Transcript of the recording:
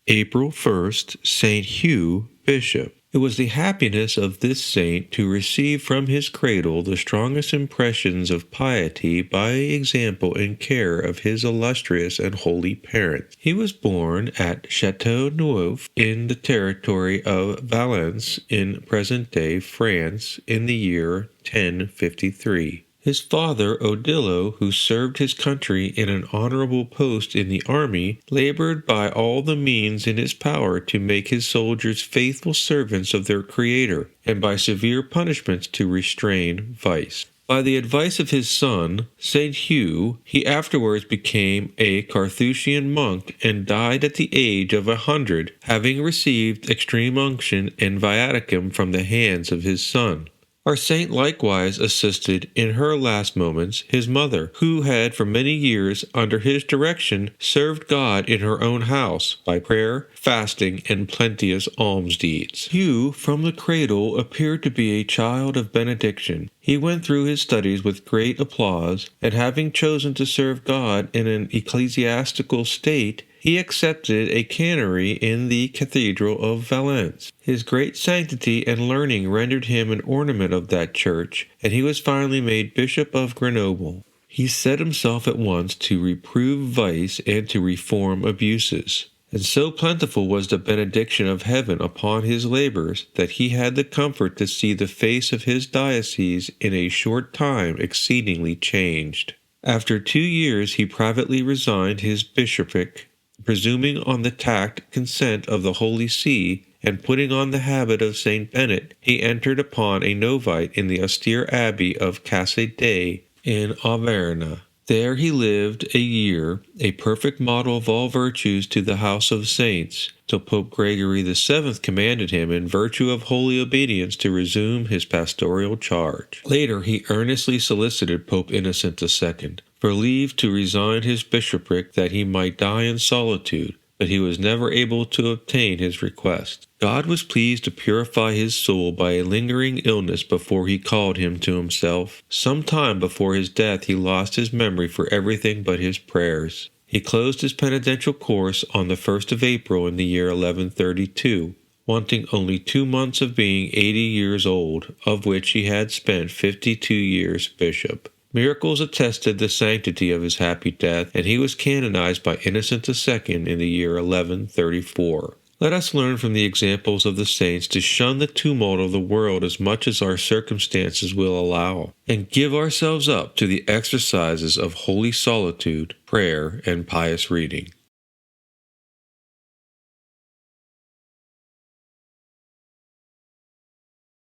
April 1st, St. Hugh, Bishop. It was the happiness of this saint to receive from his cradle the strongest impressions of piety by example and care of his illustrious and holy parents. He was born at Châteauneuf in the territory of Valence in present-day France in the year 1053. His father, Odilo, who served his country in an honorable post in the army, labored by all the means in his power to make his soldiers faithful servants of their Creator, and by severe punishments to restrain vice. By the advice of his son, St. Hugh, he afterwards became a Carthusian monk and died at the age of 100, having received extreme unction and viaticum from the hands of his son. Our saint likewise assisted in her last moments his mother, who had for many years under his direction served God in her own house by prayer, fasting, and plenteous alms deeds. Hugh from the cradle appeared to be a child of benediction. He went through his studies with great applause, and having chosen to serve God in an ecclesiastical state, he accepted a canonry in the Cathedral of Valence. His great sanctity and learning rendered him an ornament of that church, and he was finally made Bishop of Grenoble. He set himself at once to reprove vice and to reform abuses. And so plentiful was the benediction of heaven upon his labors that he had the comfort to see the face of his diocese in a short time exceedingly changed. After 2 years he privately resigned his bishopric, presuming on the tact consent of the Holy See, and putting on the habit of St. Bennet, he entered upon a novitiate in the austere abbey of Cassaday in Auvergne. There he lived a year, a perfect model of all virtues to the house of saints, till Pope Gregory VII commanded him, in virtue of holy obedience, to resume his pastoral charge. Later he earnestly solicited Pope Innocent II for leave to resign his bishopric that he might die in solitude, but he was never able to obtain his request. God was pleased to purify his soul by a lingering illness before he called him to himself. Some time before his death he lost his memory for everything but his prayers. He closed his penitential course on the 1st of April in the year 1132, wanting only 2 months of being 80 years old, of which he had spent 52 years bishop. Miracles attested the sanctity of his happy death, and he was canonized by Innocent II in the year 1134. Let us learn from the examples of the saints to shun the tumult of the world as much as our circumstances will allow, and give ourselves up to the exercises of holy solitude, prayer, and pious reading.